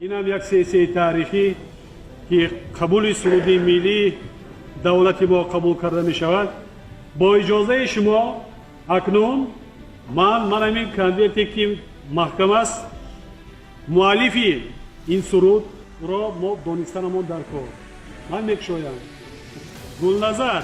این هم یک سیاسی تاریخی که قبول سرود ملی دولت ما قبول کرده می شود. با اجازه شما اکنون من همین کاندیداتی که محکم است مؤلفی این سرود را ما دانستنمون در کار من میکشویم. گلنظر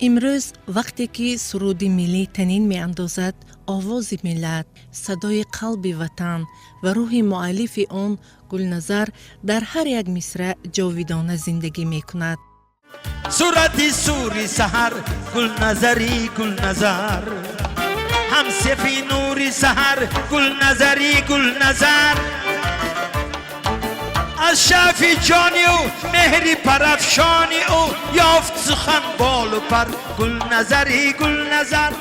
امروز وقتی که سرود ملی تنین می اندازد، آواز ملت، صدای قلب وطن و روح مؤلف آن گلنظر در هر یک مصرع جاویدانه زندگی می کند. صورتی سوری سحر گلنظری گلنظر، هم سفی نوری سحر گلنظری گلنظر، از شفی جانی او مهری پرفشانی او یافت سخن بال و پر گلنظری گلنظر.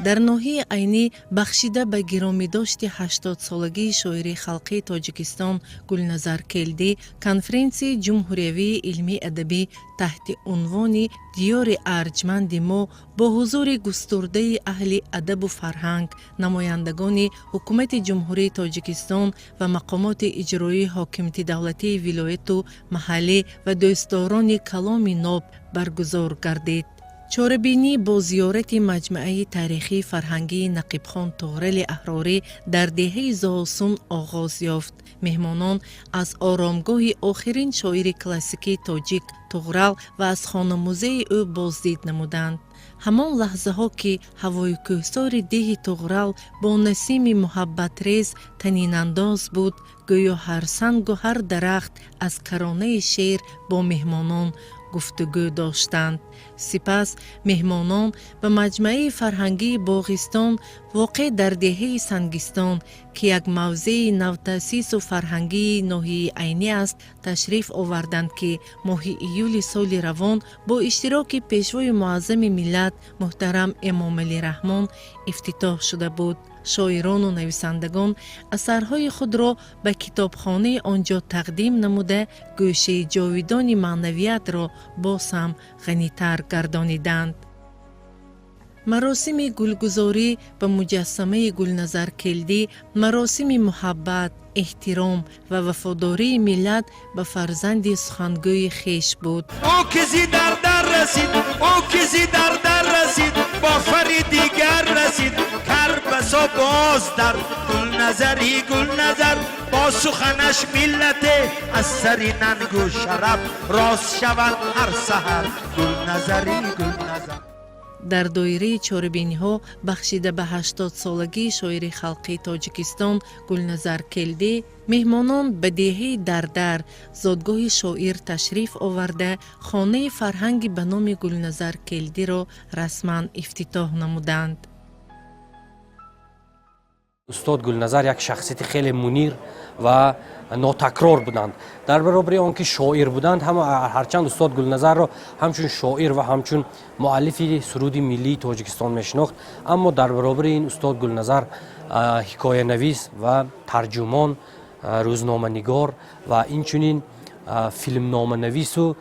در ناحیه عینی بخشیده به گرامی داشت 80 سالگی شاعر خلقی تاجیکستان گلنظر کلدی کنفرانسی جمهوریوی علمی ادبی تحت عنوان دیار ارجمند ما با حضور گسترده اهل ادب و فرهنگ، نمایندگان حکومت جمهوری تاجیکستان و مقامات اجرایی حاکمیت دولتی ولایت و محلی و دوستداران کلام ناب برگزار گردید. چاره‌بینی با زیارت مجمع تاریخی فرهنگی نقیب خان طغرل احراری در دهه زاسون آغاز یافت. مهمانان از آرامگاه آخرین شاعر کلاسیکی تاجیک طغرل و از خانه او بازدید نمودند. همان لحظه ها که هوای کوهسار ده طغرل با نسیم محبت ریز تنین انداز بود، گویا هر سنگ و هر درخت از کرانه شعر با مهمانان گفتگو داشتند. سپس مهمانان به مجمع فرهنگی باغستان واقع در دهه سنگستان که یک موضع نوتأسیس و فرهنگی ناحیه عینی است تشریف آوردند که ماه ایول سال روان با اشتراک پیشوای معظم ملت محترم امام علی رحمان افتتاح شده بود. شاعران و نویسندگان اثرهای خود را به کتابخانه آنجا تقدیم نموده گوشه جاویدان معنویت را باز هم غنی‌تر گردانیدند. مراسم گلگزاری به مجسمه گلنظر کلدی مراسم محبت، احترام و وفاداری ملت به فرزند سخنگوی خیش بود. او کسی در رسید، او کسی در رسید، با فری دیگر رسید، کربسا باز در گلنظری گلنظر، با سخنش ملت از سری ننگ و شرف راست شود هر سحر گلنظری گلنظر. در دایره چاره‌بینی ها بخشیده به 80 سالگی شاعر خلقی تاجیکستان گلنظر کلدی، مهمانان به دهه در زادگاه شاعر تشریف آورده خانه فرهنگ به نام گلنظر کلدی را رسما افتتاح نمودند. استاد گلنظر یک شخصیت خیلی منیر و ناتکرار بودند. در برابر آنکه شاعر بودند، هم هرچند استاد گلنظر را همچون شاعر و همچون مؤلف سرود ملی تاجیکستان میشناخت، اما در برابر این استاد گلنظر حکایه نویس و ترجمان، روزنامه نگار و اینچنین فیلم نامه نویس و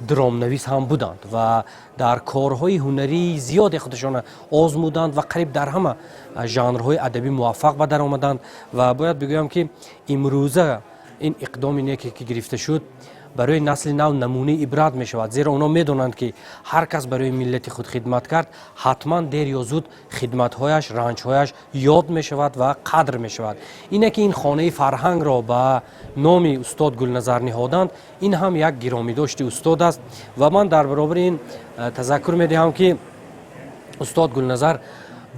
درام نویس هم بودند و در کارهای هنری زیاد خودشان آزمودند و قریب در همه ژانرهای ادبی موفق به در آمدند و باید بگویم که امروزه این اقدام نیکی که گرفته شد برای نسل نو نمونه عبرت می شود، زیرا اونا می دانند که هر کس برای ملت خود خدمت کرد حتما دیر یا زود خدمت‌هایش، رنج‌هایش یاد می شود و قدر می شود. اینه که این خانه فرهنگ را به نام استاد گلنظر نهادند، این هم یک گرامی داشت استاد است و من در برابر این تذکر می دهم که استاد گلنظر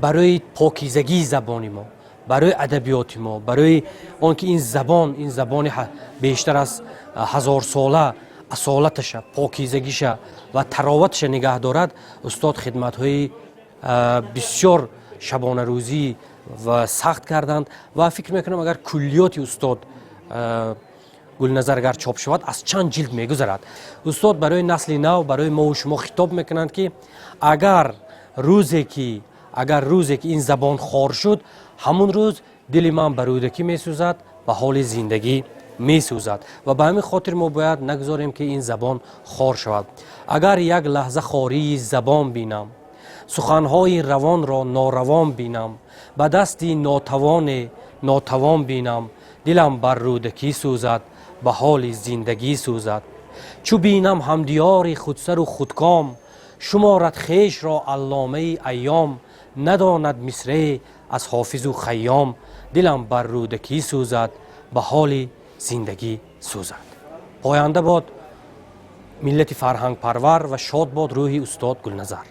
برای پاکیزگی زبان ما، برای ادبیات ما، برای آنکه این زبان بیشتر از 1000 ساله اصالتش، پاکیزگیش و تراوتش نگه دارد، استاد خدمت‌های بسیار شبانه روزی و سخت کردند و فکر میکنم اگر کلیات استاد گلنظر اگر چاپ شود از چند جلد میگذرد. استاد برای نسل نو، برای ما و شما خطاب میکنند که اگر روزی که این زبان خوار شد، همون روز دل من برودکی میسوزد، به حال زندگی میسوزد و به همین خاطر ما باید نگذاریم که این زبان خوار شود. اگر یک لحظه خواری زبان بینم، سخنهای روان را ناروان بینم، به دستی ناتوان بینم، دلم بر رودکی سوزد، به حال زندگی سوزد. چو بینم همدیار خودسر و خودکام، شمارت خیش را علامه ایام، نداند مصرع از حافظ و خیام، دلم بر رودکی سوزد، به حال زندگی سوزد. پاینده باد ملت فرهنگ پرور و شاد باد روح استاد گلنظر.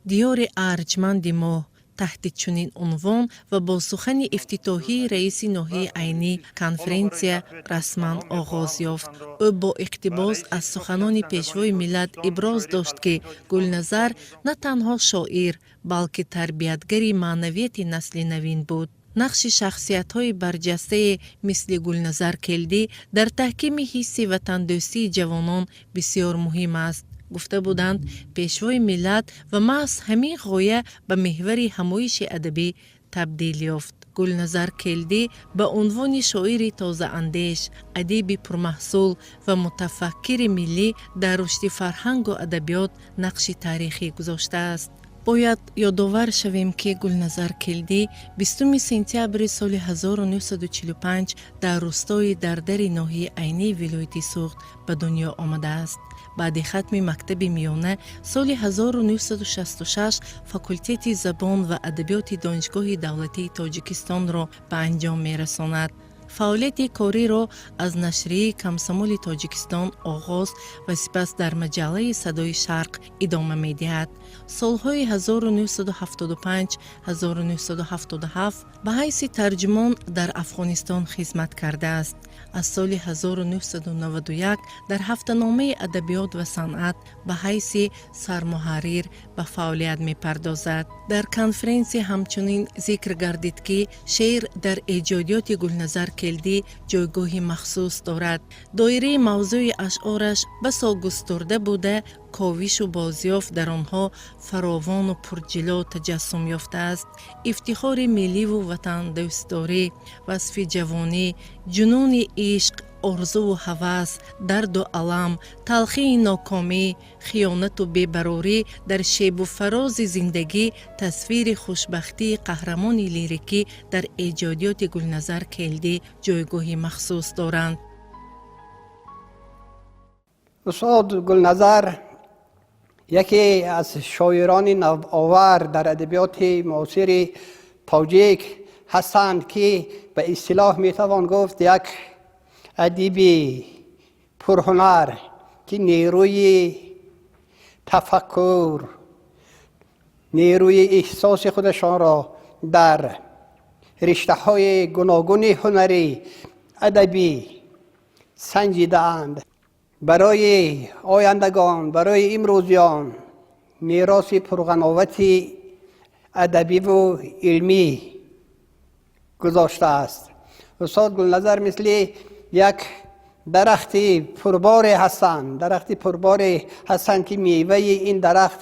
دیار ارجمند ما تحت چنین عنوان و با سخن افتتاحی رئیس نهایی عینی کنفرانسیا رسما آغاز یافت. او با اقتباس از سخنان پیشوای ملت ابراز داشت که گلنظر نه تنها شاعر بلکه تربیتگری معنویت نسل نوین بود. نقش شخصیت‌های برجسته مثل گلنظر کلدی در تحکیم حس وطن‌دوستی جوانان بسیار مهم است. گفته بودند پیشوای ملت و محض همین غایه به محور همایش ادبی تبدیل یافت. گلنظر کلدی به عنوان شاعر تازه اندیش، ادیب پرمحصول و متفکر ملی در رشد فرهنگ و ادبیات نقش تاریخی گذاشته است. باید یادآور شویم که گلنظر کلدی 20 سپتامبر سال 1945 در روستای دردر ناحیه عینی ولایت سوخت به دنیا آمده است. بعد ختم مکتب میانه سال 1966 فاکولته زبان و ادبیات دانشگاه دولتی تاجیکستان را به انجام می‌رساند. فعالیت کاری را از نشریه کمسمال تاجیکستان آغاز و سپس در مجله صدای شرق ادامه می‌دهد. سالهای 1975 1977 به حیث ترجمان در افغانستان خدمت کرده است. از سال 1991 در هفته‌نامه ادبیات و صنعت به حیث سرمحرر به فعالیت می‌پردازد. در کنفرانس همچنین ذکر گردید که شعر در ایجادیات گلنظر کلدی جایگاهی مخصوص دارد. دایره موضوع اشعارش بسا گسترده بوده، کاوش و بازیافت در آنها فراوان و پرجلو تجسم یافته است. افتخار ملی و وطن دوستداری، وصف جوانی، جنون عشق، آرزو و هوس، درد و الم، تلخی ناکامی، خیانت و بی‌براری در شیب و فراز زندگی، تصویر خوشبختی قهرمان لیریکی در ایجادیات گلنظر کلدی جایگاهی مخصوص دارند. استاد گلنظر یکی از شاعران نوآور در ادبیات معاصر تاجیک هستند که به اصطلاح میتوان گفت یک ادیب پرهنر که نیروی تفکر، نیروی احساس خودشان را در رشته‌های گوناگون هنری ادبی سنجیده‌اند. برای آیندگان، برای امروزیان میراث پرقناوت ادبی و علمی گذاشته است. استاد گلنظر مثل یک درخت پربار هستند که میوه این درخت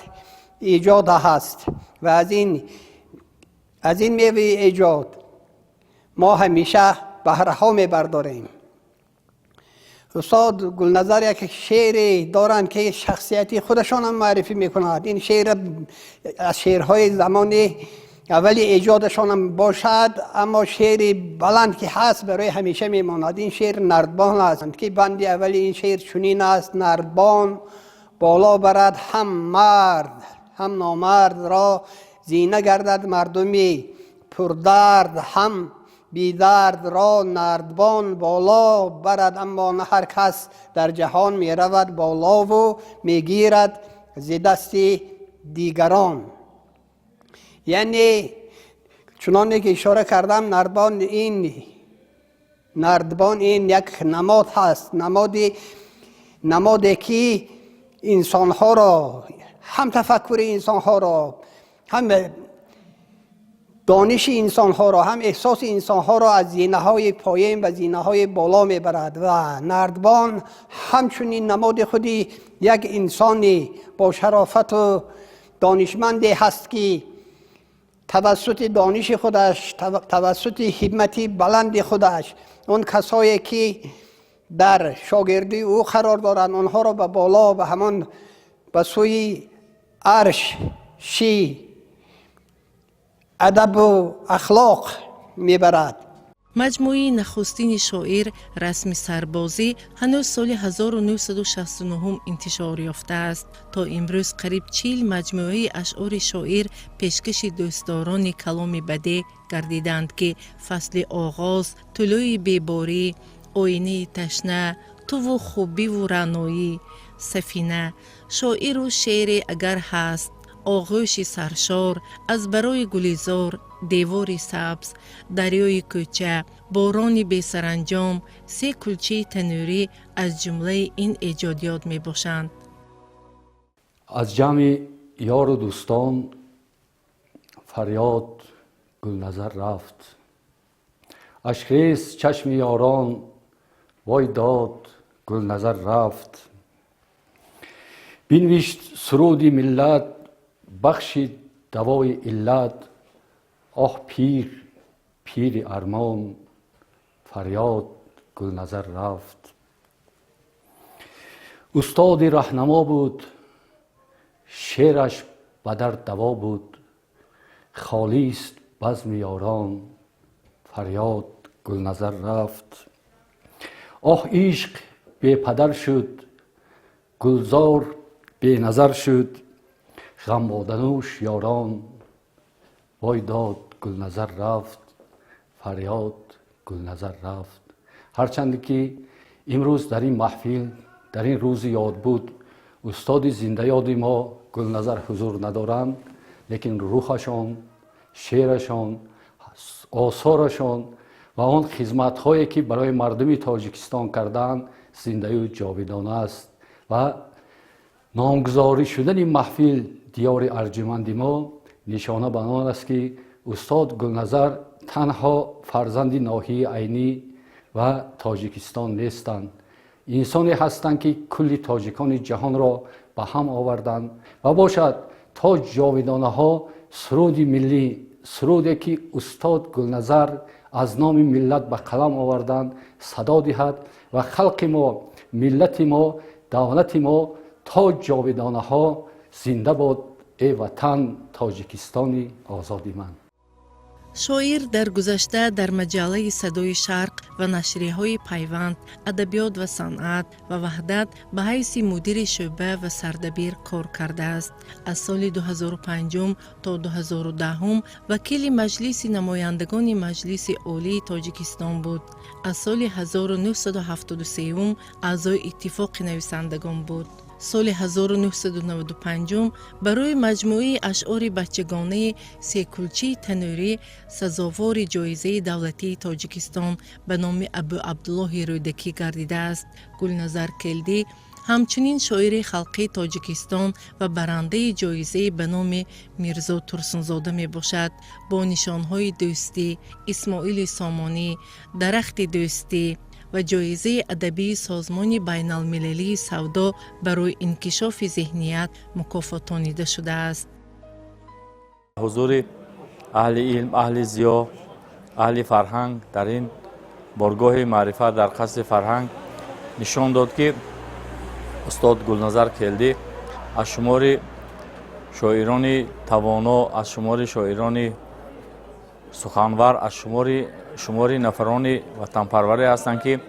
ایجاد هست و از این میوه ایجاد ما همیشه بهره ها میبرداریم. استاد گلنظر یک شعر دارند که شخصیتی خودشان هم معرفی میکنند. این شعر از شعرهای زمان اولی ایجادشان هم باشد، اما شعر بلند که هست برای همیشه میماند. این شعر نردبان است که بند اولی این شعر چنین است: نردبان بالا برد هم مرد هم نامرد را، زینه گردد مردمی پردرد هم بیدرد را. نردبان بالا برد اما نه هر کس در جهان می رود بالا و می گیرد ز دست دیگران. یعنی چنانه که اشاره کردم نردبان این یک نماد هست، نمادی که انسان ها را، هم تفکر انسان ها را، هم دانش انسان ها را، هم احساس انسان ها را از زینه های پایین و زینه های بالا میبرد. و نردبان همچنین نماد خودی یک انسانی با شرافت و دانشمندی هست که توسط دانش خودش، توسط همت بلند خودش، اون کسایی که در شاگردی او قرار دارند آنها را به بالا و همان به سوی عرش شی ادب و اخلاق میبرد. مجموعه نخستین شاعر رسم سربازی هنوز سال 1969 انتشار یافته است. تا امروز قریب 40 مجموعه اشعار شاعر پیشکش دوستداران کلام بده گردیدند که فصل آغاز، طلوع بیباری، آینه تشنه، تو و خوبی و رعنایی، سفینه، شاعر و شعر اگر هست، آغوش سرشار، از برای گلیزار، دیواری سبز، دریای کوچه، باران بی سرانجام، سه کلچه تنوری از جمله این ایجادیات می باشند. از جمع یار و دوستان فریاد گلنظر رفت. اشکریز چشم یاران وای داد گلنظر رفت. بنوشت سرودی ملت بخشید دوای علت. آه پیر ارمان فریاد گلنظر رفت. استاد رهنما بود شعرش به درد دوا بود. خالی است بزم یاران فریاد گلنظر رفت. آه عشق بی پدر شد گلزار بی نظر شد. غم بادنوش یاران وای داد گلنظر رفت. فریاد گلنظر رفت. هرچند که امروز در این محفل، در این روز یاد بود، استاد زنده یاد ما گلنظر حضور ندارند، لیکن روحشان، شعرشان، آثارشان و آن خدمت‌هایی که برای مردم تاجیکستان کردند زنده و جاودانه است. و نامگذاری شدن این محفل دیار ارجمند ما نشانه بر آن است که استاد گلنظر تنها فرزند ناحیه عینی و تاجیکستان نیستند. انسانی هستند که کل تاجیکان جهان را به هم آوردند و باشد تا جاودانه ها سرود ملی، سرودی که استاد گلنظر از نام ملت به قلم آوردند صدا دهد و خلق ما، ملت ما، دولت ما تا جاودانه ها زنده باد ای وطن تاجیکستان آزادی من. شاعر در گذشته در مجله صدای شرق و نشریه‌های پیوند، ادبیات و صنعت و وحدت به حیث مدیر شعبه و سردبیر کار کرده است. از سال 2005 تا 2010 وکیل مجلس نمایندگان مجلس عالی تاجیکستان بود. از سال 1973 اعضای اتفاق نویسندگان بود. سال 1995 برای مجموعه اشعار بچگانه سیکلچی تنوری سزاوار جایزه دولتی تاجیکستان به نام ابو عبدالله رودکی گردیده است. گلنظر کلدی همچنین شاعر خلقی تاجیکستان و برنده جایزه به نام میرزا ترسنزاده می باشد. با نشانهای دوستی، اسماعیل سامانی، درخت دوستی و جایزه ادبی سازمان بین المللی سودا برای انکشاف ذهنیت مکافاتانیده شده است. حضور اهل علم، اهل ضیا، اهل فرهنگ در این بارگاه معرفت در قصر فرهنگ نشان داد که استاد گلنظر کلدی از شمار شاعران توانا، از شمار شاعران سخنور از شماری نفران وطنپروری هستند که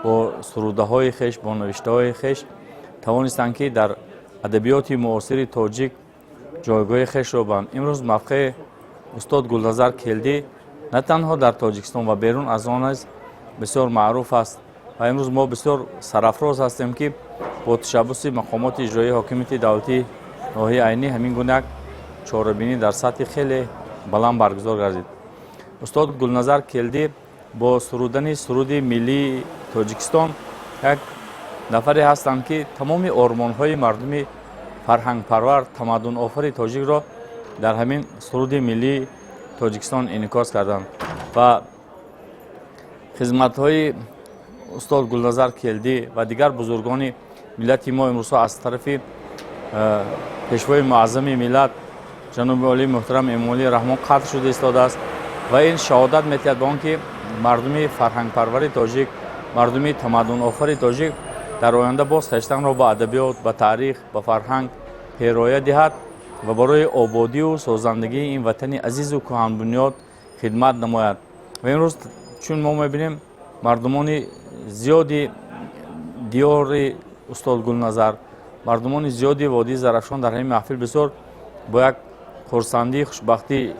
با سروده های خیش، با نوشته های خیش توانستند که در ادبیات معاصر تاجیک جایگاه خیش را بند. امروز موقع استاد گلنظر کلدی نه تنها در تاجیکستان و بیرون از آن نیز بسیار معروف است و امروز ما بسیار سرافراز هستیم که با تشبث مقامات اجرایی حاکمیت دولتی ناحیه عینی همین گونه چهاره‌بینی در سطح خیلی بلند برگزار گردید. استاد گلنظر کلدی با سرودن سرود ملی تاجیکستان یک نفری هستند که تمام آرمان‌های مردم فرهنگ پرور تمدن آفر تاجیک را در همین سرود ملی تاجیکستان انعکاس کردند و خدمت‌های استاد گلنظر کلدی و دیگر بزرگان ملت ما امروز از طرف پیشوای معظم ملت جناب عالی محترم امام علی رحمان قطع شده ایستاده است و این شهادت می‌دهد به آنکه مردم فرهنگ پرور تاجیک، مردم تمدن آفر تاجیک در آینده باز خویشتن را با ادبیات، با تاریخ، با فرهنگ پیرایه دهد و برای آبادی و سازندگی این وطن عزیز و کهن بنیاد خدمت نماید. و امروز چون ما می‌بینیم مردمان زیادی دیار استاد گلنظر، مردمان زیادی وادی زرافشان در همین محفل بسیار با یک خرسندی خوشبختی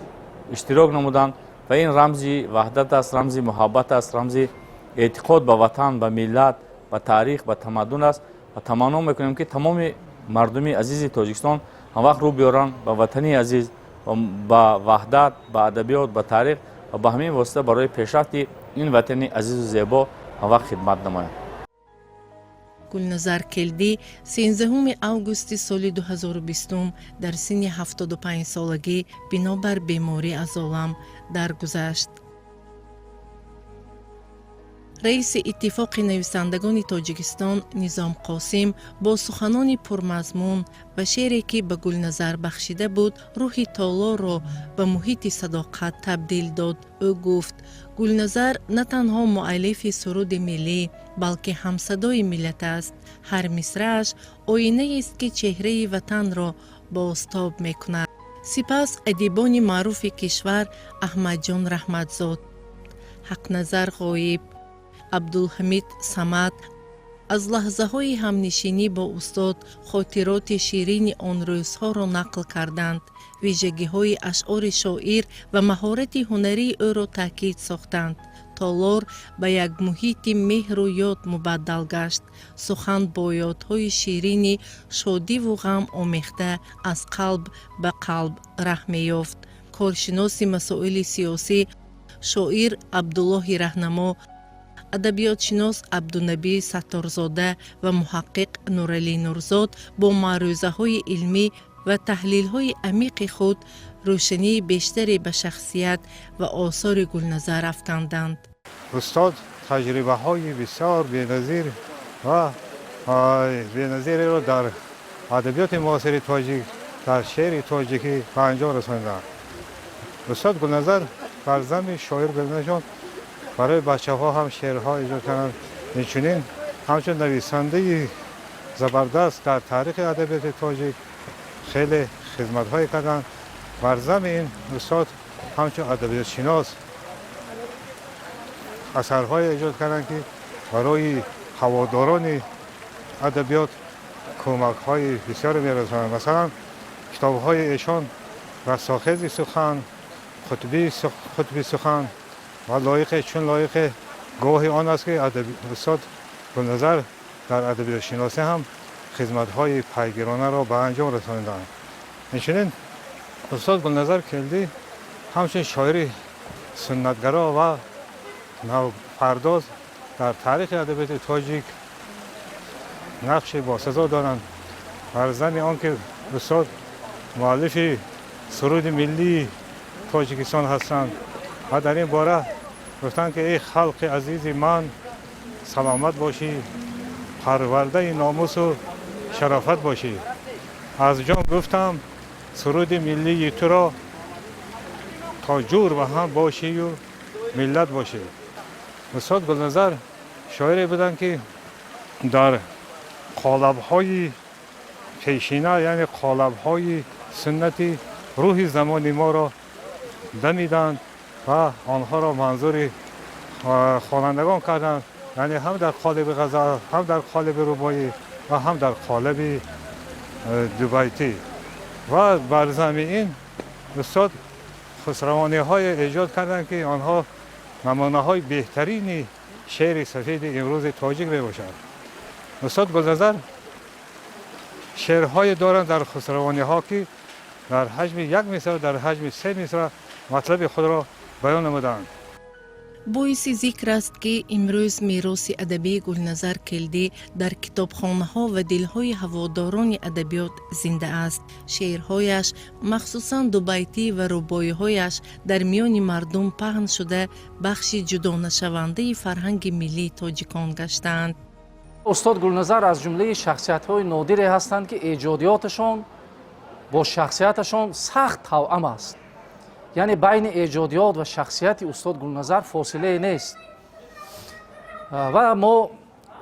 اشتراک نمودند و این رمزی وحدت است، رمزی محبت است، رمزی اعتقاد به وطن، به ملت، به تاریخ، به تمدن است و تمنا میکنیم که تمام مردم عزیز تاجیکستان هم وقت رو بیارن به وطنی عزیز و به وحدت، به ادبیات، به تاریخ و به همین واسطه برای پیشرفت این وطن عزیز و زیبا هم وقت خدمت نمایند. گلنظر کلدی 13 августи соли 2020 дар синни 75 солагӣ бинобар беморӣ аз олам даргузашт. раиси иттифоқи нависандагони тоҷикистон низом қосим бо суханони пурмазмун ва шеъре ки ба гулназар бахшида буд рӯҳи толоро ба муҳити садоқат табдил дод. ӯ гуфт гулназар на танҳо муаллифи суруди миллӣ балки ҳамсадои миллат аст. ҳар мисрааш оинаест ки чеҳраи ватанро бозтоб мекунад. сипас адибони маъруфи кишвар аҳмадҷон раҳматзод, ҳақназар ғоиб, абдулҳамид самад аз лаҳзаҳои ҳамнишинӣ бо устод хотироти ширини он рӯзҳоро нақл карданд. вижагиҳои ашъори шоир ва маҳорати ҳунарии ӯро таъкид сохтанд. толор ба як муҳити меҳру ёд мубаддал гашт. сухан бо ёдҳои ширини шодиву ғам омехта аз қалб ба қалб раҳ меёфт. коршиноси масоили сиёсӣ шоир абдуллоҳи раҳнамо, адабиётшинос абдунаби сатторзода ва муҳаққиқ нуралӣ нурзод бо маърузаҳои илмӣ ва таҳлилҳои амиқи худ рӯшании бештаре ба шахсият ва осори гулназар афканданд. استاد تجربه‌های بسیار بی‌نظیر و بی‌نظیری را در ادبیات معاصر تاجیک، در شعر تاجیکی به انجام رساندند. استاد گلنظر فرزند شاعر گلنجان برای بچه‌ها هم شعرها ایجاد کردند. اینچنین همچون نویسنده زبردست در تاریخ ادبیات تاجیک خیلی خدمت‌های کردند. فرزند این استاد همچون ادبیات شناس اثرهای ایجاد کردند که برای هواداران ادبیات کمک‌های بسیار می‌رسانند. مثلا کتاب‌های ایشان رستاخیز سخن، خطبی سخن و لایق چون لایق گواهی آن است که استاد گلنظر در ادبیات شناسی هم خدمت‌های پیگیرانه را به انجام رساندند. اینچنین استاد گلنظر کلدی همچنین شاعر سنتگرا و نوپرداز در تاریخ ادبیات تاجیک نقش باسزا دارند. فرزند آنکه استاد مؤلف سرود ملی تاجیکستان هستند و در این باره گفتند که ای خلق عزیز من سلامت باشی، پرورده ناموس و شرافت باشی. از جان گفتم سرود ملی تو را تا جور و هم باشی و ملت باشی. استاد گلنظر شاعری بودند که در قالب‌های پیشینه یعنی قالب‌های سنتی روح زمان ما را دمیدند و آنها را منظور خوانندگان کردند، یعنی هم در قالب غزل، هم در قالب رباعی و هم در قالب دوبیتی. و بر زمین این استاد خسروانی های ایجاد کردند که آنها نمونه های بهترین شعر سفید امروز تاجیک می باشد. استاد گلنظر شعرهای دارند در خسروانی ها که در حجم 1 مصرع، در حجم 3 مصرع مطلب خود را بیان نمودند. боиси зикр аст ки имрӯз мероси адабии Гулназар Келдӣ дар китобхонаҳо ва дилҳои ҳаводорони адабиёт зинда аст. шеърҳояш, махсусан дубайтӣ ва рубоиҳояш дар миёни мардум паҳн шуда бахши ҷудонашавандаи фарҳанги миллии тоҷикон гаштаанд. استاد گلنظر از جمله شخصیت‌های نادری هستند که ایجادیاتشان با شخصیتشان سخت توأم است. یعنی بین ایجادیات و شخصیت استاد گلنظر فاصله نیست. و ما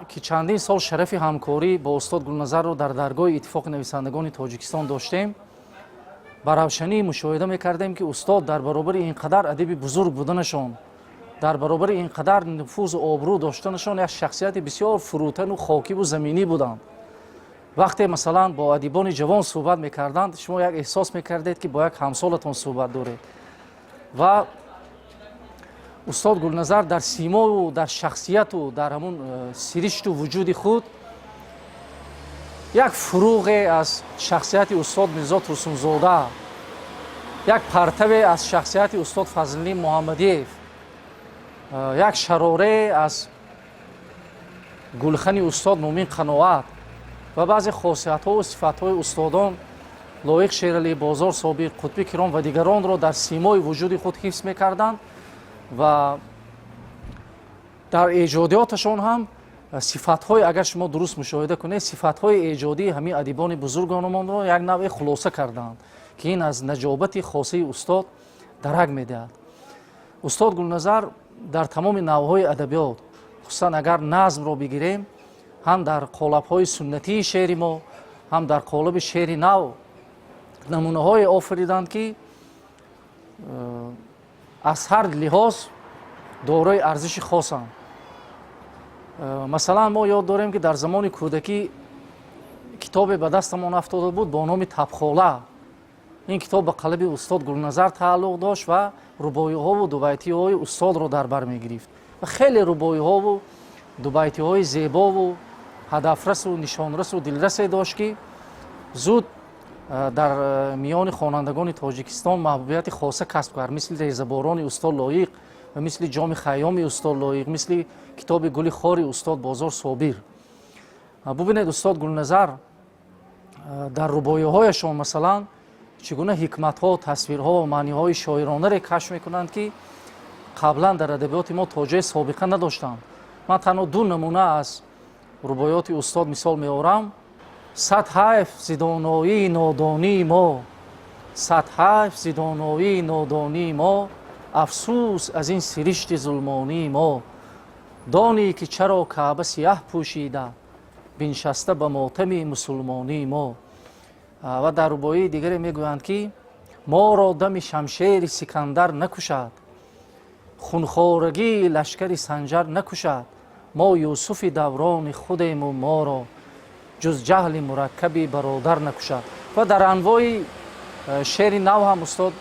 که چندین سال شرف همکاری با استاد گلنظر رو در درگاه اتفاق نویسندگان تاجیکستان داشتیم، با روشنی مشاهده می‌کردیم که استاد در برابر اینقدر ادیب بزرگ بودنشان، در برابر اینقدر نفوذ و آبرو داشتنشان، یک شخصیت بسیار فروتن و خاکی و زمینی بودند. وقتی مثلا با ادیبان جوان صحبت می‌کردند، شما یک احساس می‌کردید که با یک همسالتان صحبت دارید. و استاد گلنظر در سیما و در شخصیت و در همون سرشت و وجود خود یک فروغ از شخصیت استاد میرزا ترسونزاده، یک پرتو از شخصیت استاد فضلالدین محمدیف، یک شراره از گلخن استاد مومن قناعت و بعضی خاصیت ها و صفات های استادان لایق شیرعلی بازار، صابر قطبی کرام و دیگران را در سیمای وجود خود حفظ می‌کردند و در ایجادیاتشان هم صفات‌های، اگر شما درست مشاهده کنید، صفات‌های ایجادی همین ادیبان بزرگانمان را یک نوع خلاصه کردند که این از نجابت خاصه استاد درک می‌دهد. استاد گلنظر در تمام نوع‌های ادبیات، خصوصا اگر نظم را بگیریم، هم در قالب‌های سنتی شعر ما، هم در قالب شعر نو نمونه‌های آفریدند که از هر لحاظ دارای ارزش خاصند. مثلا ما یاد داریم که در زمان کودکی کتابی به دستمان افتاده بود با نام تبخاله. این کتاب به قلب استاد گلنظر تعلق داشت و رباعی‌ها و دوبیتی‌های استاد را در بر می‌گرفت و خیلی رباعی‌ها و دوبیتی‌های زیبا و هدفرس و نشانرس و دلرس داشت که زود در میان خوانندگان تاجیکستان محبوبیت خاصه کسب کرد، مثل ریزه‌باران استاد لایق و مثل جام خیام استاد لایق، مثل کتاب گل خار استاد بازار صابر. ببینید استاد گلنظر در رباعی‌هایشان مثلا چگونه حکمت‌ها، تصویرها و معنی‌های شاعرانه را کشف می‌کنند که قبلا در ادبیات ما توجه سابقه نداشتند. من تنها 2 نمونه از رباعیات استاد مثال می‌آورم. صد حیف ز دانایی نادانی ما، صد حیف ز دانایی نادانی ما، افسوس از این سرشت ظلمانی ما، دانی که چرا کعبه سیاه پوشیده، بنشسته به ماتم مسلمانی ما. و در رباعی دیگری میگویند که ما را دم شمشیر سکندر نکشد، خونخوارگی لشکر سنجر نکشد، ما یوسف دوران خودیم و ما را جز جهل مرکبی برادر نکشد. و در انواع شعر نو هم استاد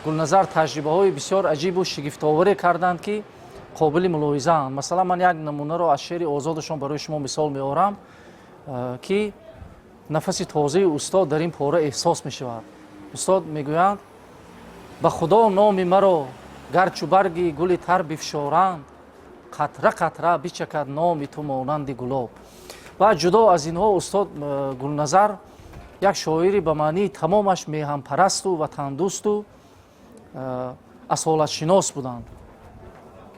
گلنظر تجربه های بسیار عجیب و شگفت‌آوری کردند که قابل ملاحظه اند. مثلا من یک نمونه را از شعر آزادشان برای شما مثال می‌آورم که نفس تازه استاد در این پاره احساس می شود. استاد میگویند به خدا نام مرا گرچه برگی گل تر بفشارند، قطره قطره بچکد نام تو مانند گلاب. و جدا از اینها استاد گلنظر یک شاعری به معنی تمامش میهم پرست و وطن دوست و اصالت شناس بودند.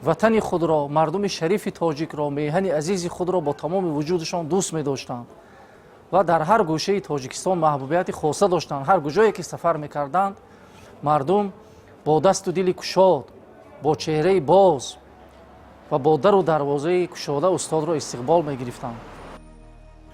وطن خود را، مردم شریف تاجیک را، میهن عزیز خود را با تمام وجودشان دوست می داشتند و در هر گوشه تاجیکستان محبوبیت خاصه داشتند. هر کجایی که سفر میکردند مردم با دست و دل گشاد، با چهره باز و با در و دروازه گشاده استاد را استقبال میگرفتند.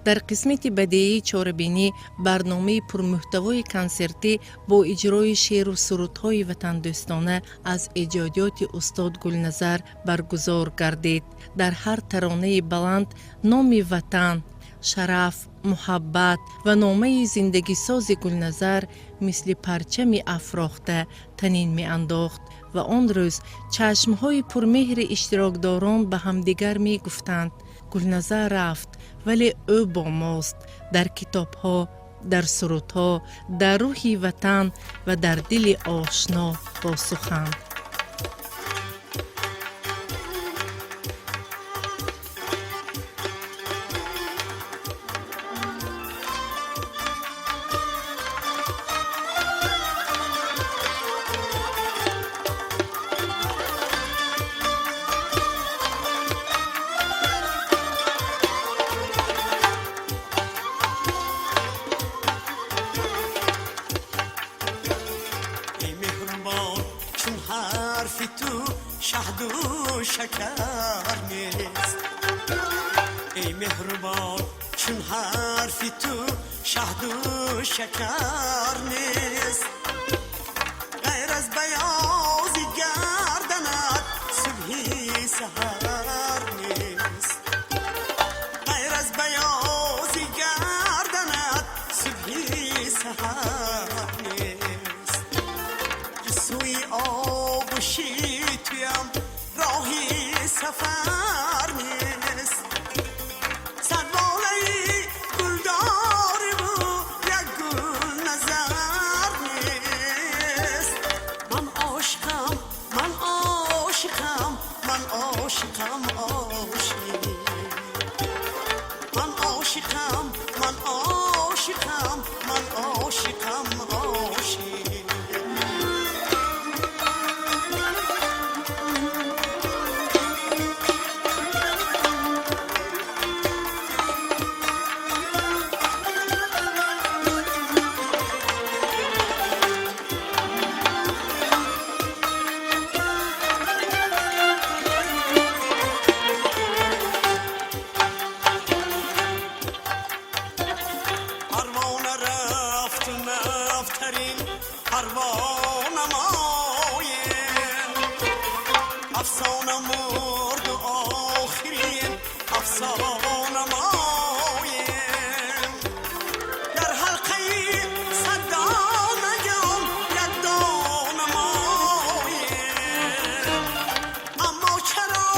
در قسمت بدیعی چاربینی برنامه پرمحتوای کنسرتی با اجرای شعر و سرودهای وطن دوستانه از ایجادیات استاد گلنظر برگزار گردید. در هر ترانه بلند نام وطن، شرف، محبت و نامه زندگی ساز گلنظر مثل پرچم افراخته تنین می انداخت و آن روز چشمهای پرمهر اشتراکداران به همدیگر می گفتند گلنظر رفت ولی او با ماست، در کتابها، در سرودها، در روح وطن و در دل آشنا با سخن. ای مهربان چون حرف تو شهد و شکر نیست، ای مهربان چون حرف تو شهد و شکر نیست، غیر از بیاض گردنت صبحی سحر نیست، غیر از بیاض گردنت صبحی سحر نیست، سوی آغوشی تویم راهی سفر نیست، صد بالای گلداری بود یک گل نظر نیست، من عاشقم من عاشقم من عاشقم عاشق، من عاشقم من عاشقم من عاشقم عاشق. پروانه رفت نفترین پروانه مایم، افسانه مرد و آخرین افسانه مایم، در حلقه صدانگم یک دانه مایم، اما چرا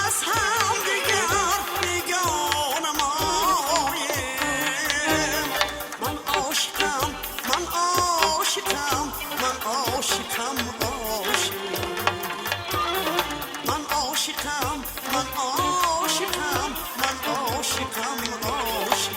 از هم دیگر بیگانه مایم، من عاشقم من عاشقم من عاشقم عاشق، من عاشقم من عاشقم من عاشقم عاشق.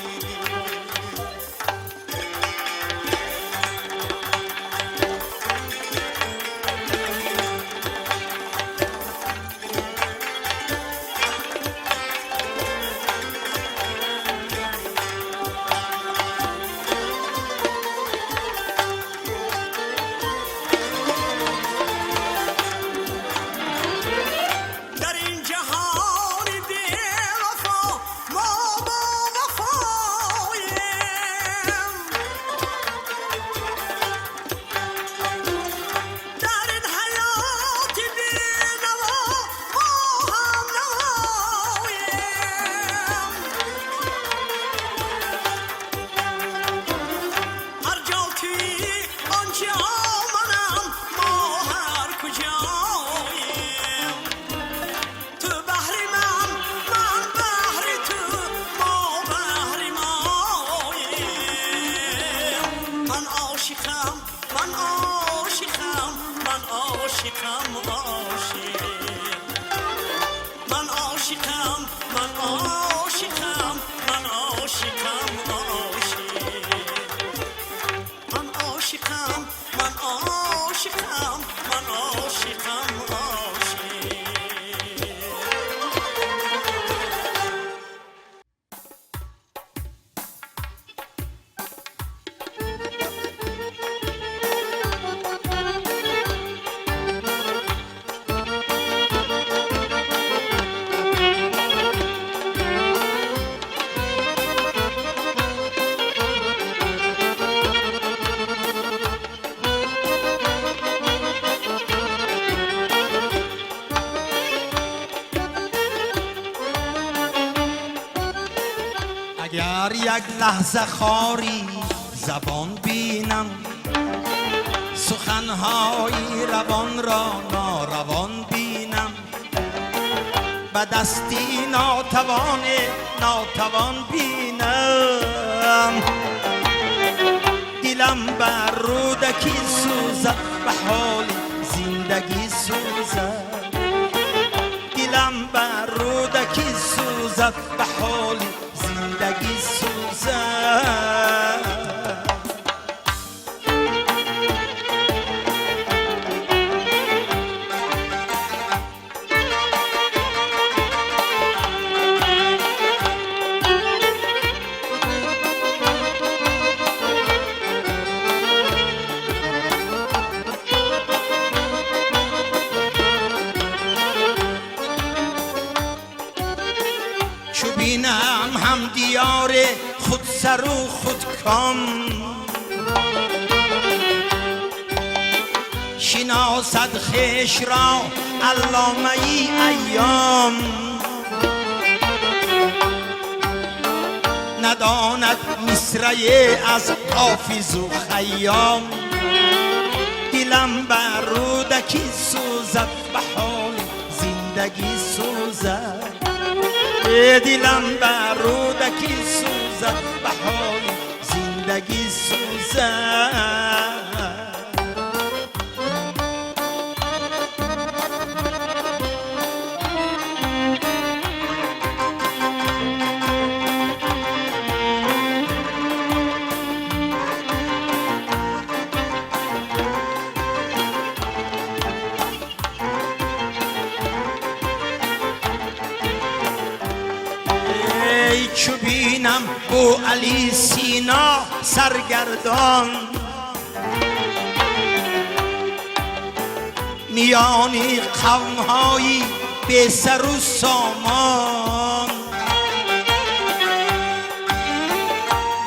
در این جهان بی وفا ما با وفاییم، در این حیات بی نوا ما هم نواییم، هر جا توی آنجا منم ما هر کجاییم، تو بحری من بحری تو ما بحری ماییم، من عاشقم من عاشقم من عاشقم عاشق، من عاشقم من عاشقم من عاشقم عاشق، من عاشقم من عاشقم من عاشقم عاشق. در یک لحظه خاری زبان بینم، سخنهای روان را ناروان بینم، به دستی ناتوان بینم. دلم بر رودکی سوزد، به حال زندگی سوزد. دلم بر رودکی سوزد، به حال زندگی سوزد. چو بینم هم دیار خود سر و خود کام، شناسد خویش را علامه ای ایام. نداند مصرعی از حافظ و خیام. دلم بر رودکی سوزد، به حال زندگی سوزد. دلم بر رودکی سوزد، به حال زندگی سوزد. چو بینم بو علی سینا سرگردان، میانی قومهایی بی سر و سامان،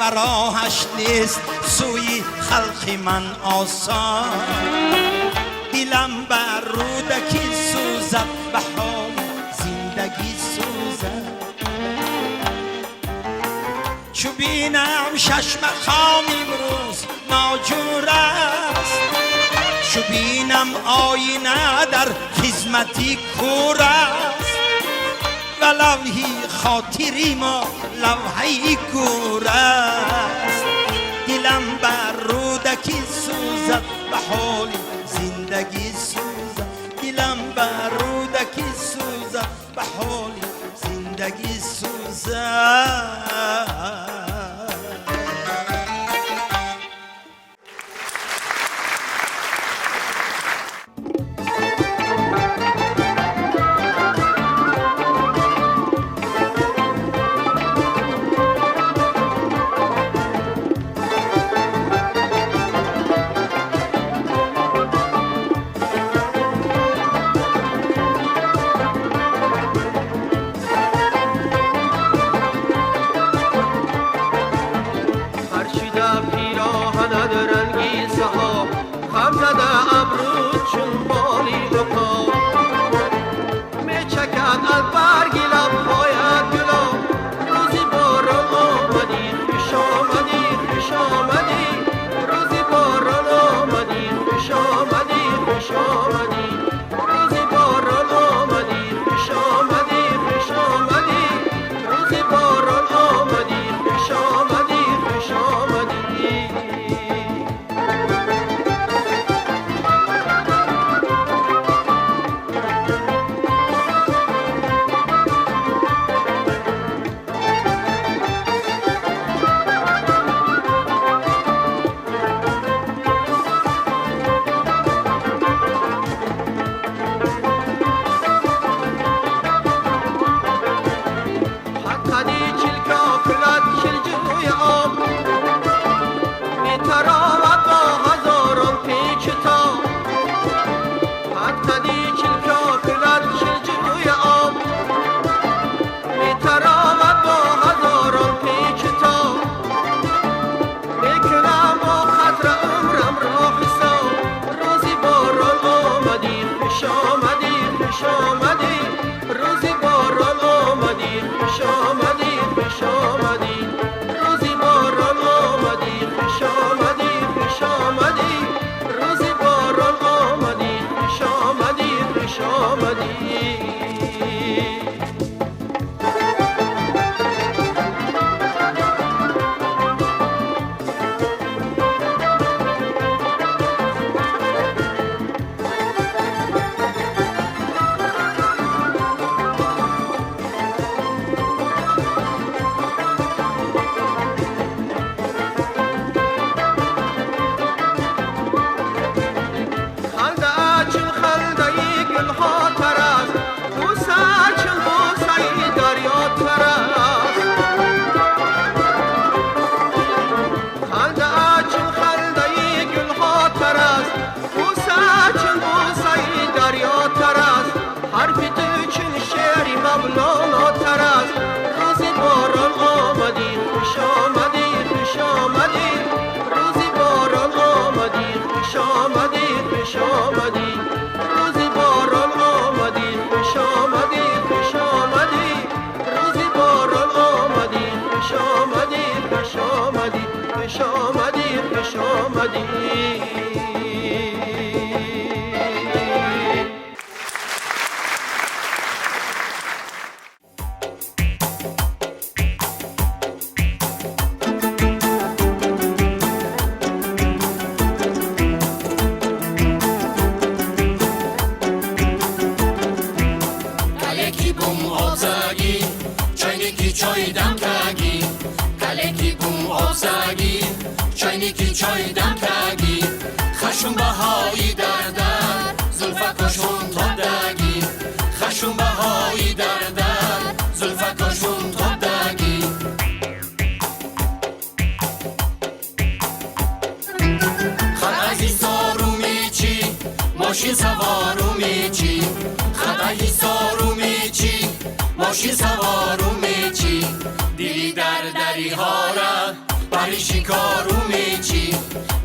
و راهش نیست سوی خلق من آسان. دلم بر رودکی سوزد، به حال زندگی سوزد. چو بینم ششم خام امروز ناجور است، چو بینم آینه در خدمتی کور است، و لوحی خاطری ما لوحی کور است. دلم بر رودکی سوزد، به حال زندگی سوزد. دلم بر رودکی سوزد، به حال زندگی سوزد. آمدی چای دم کگی خشم بهایی در در زلفکاشون تا دگی خشم بهایی در در زلفکاشون تا دگی خدایی سارو میچی ماشین سوارو میچی خدایی سارو میچی ماشین سوارو میچی دیلی در دری ها را باری شکارو میچی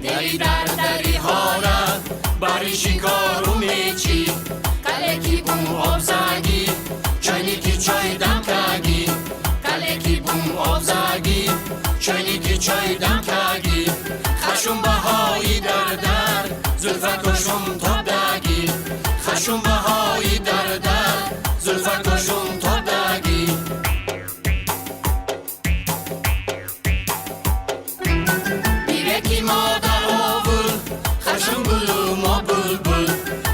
دلی در دری ها را باری شکارو میچی کلکی بوم آب زگی چایی کی چای دم کگی کلکی بوم آب زگی چایی کی چای دم کگی خشم بهایی در در زلفکاشون تا دگی خشم بهایی در در زلفکاشون تا دگی بیرکی مادر آور خشم گلو ما بلبل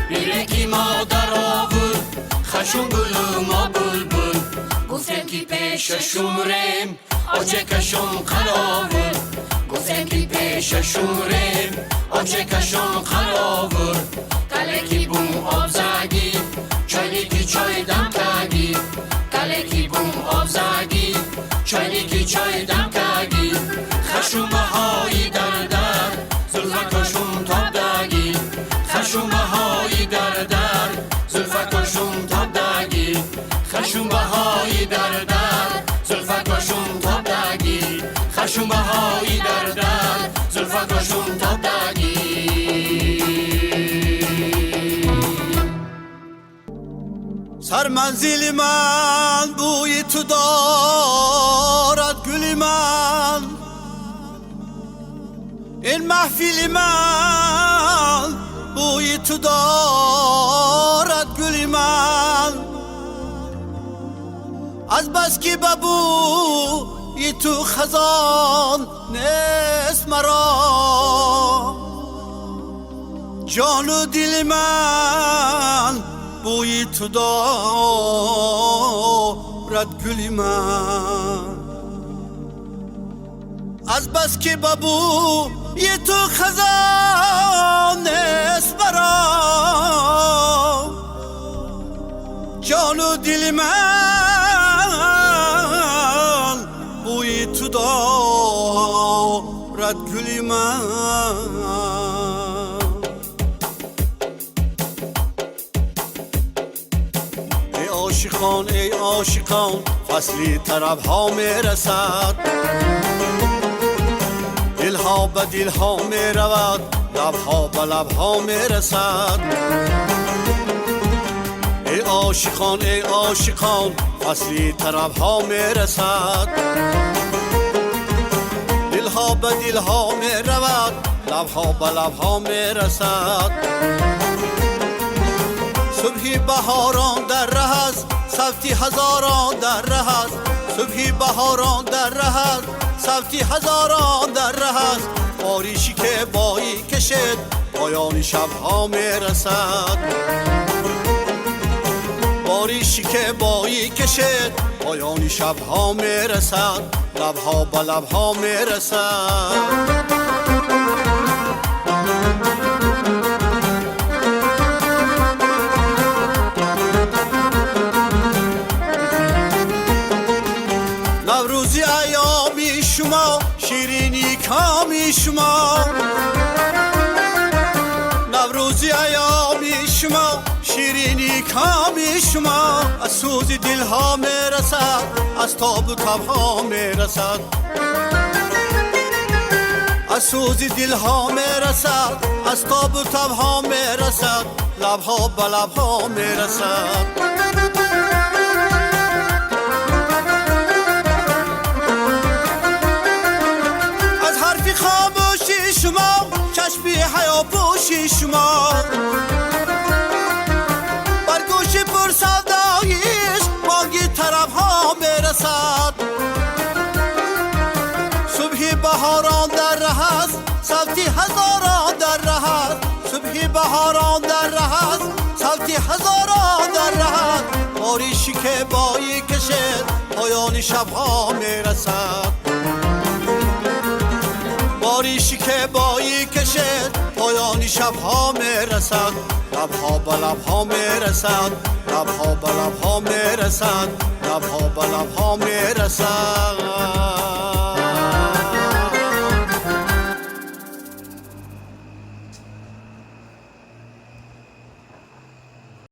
بیرکی مادر آور خشم گلو ما بلبل گفتم کی پیش شمرم آجه کشم قلاور گفتم کی پیش شمرم آجه کشم قلاور کلکی بوم آب زگی چایی کی چای دم کگی کلکی بوم آب زگی چایی کی چای دم کگی خشم بهایی در در زلفکاشون تا دگی خشم بهایی در در زلفکاشون تا دگی خشم بهایی در در زلفکاشون تا دگی خشم بهایی در در زلفکاشون تا دگی سر منزل من بوی تو دارد گل من این محفل من بوی تو دارد گل من از بس که بوی تو خزان نیست مرا جان و دل من بوی تو دارد گل من از بس که بوی تو خزان نیست برا جان و دل من بوی تو دارد گل من ای عاشقان فصلی طرب ها میرسد دل ها به دل ها میرود لب ها به لب ها میرسد ای عاشقان فصلی طرب ها میرسد دل ها به دل ها میرود لب ها به لب ها میرسد صبحی بهاران در ره است، صوتی هزاران در ره است. صبحی بهاران در ره است، صوتی هزاران در ره است. باریشی که بایی کشد، پایان شبها میرسد. باریشی که بایی کشد، پایان شبها میرسد. لبها به لبها میرسد. نوروزی ایامی شما، شیرینی کامی شما. نوروزی ایامی شما، شیرینی کامی شما. از سوز دلها میرسد، از تاب و تبها میرسد. از سوز دلها میرسد، از تاب و تبها میرسد. لبها به لبها میرسد. خاموشی شما، چشمی حیا پوشی شما. بر گوش پر سوداییش، بانگی طرف ها میرسد. صبحی بهاران در ره است، صوتی هزاران در ره است. صبحی بهاران در ره است، صوتی هزاران در ره است. باریشی که بایی کشد، پایان شبها میرسد. باریشی که بایی کشد، پایان شبها میرسد. لبها به لبها میرسد. لبها به لبها میرسد. لبها به لبها میرسد.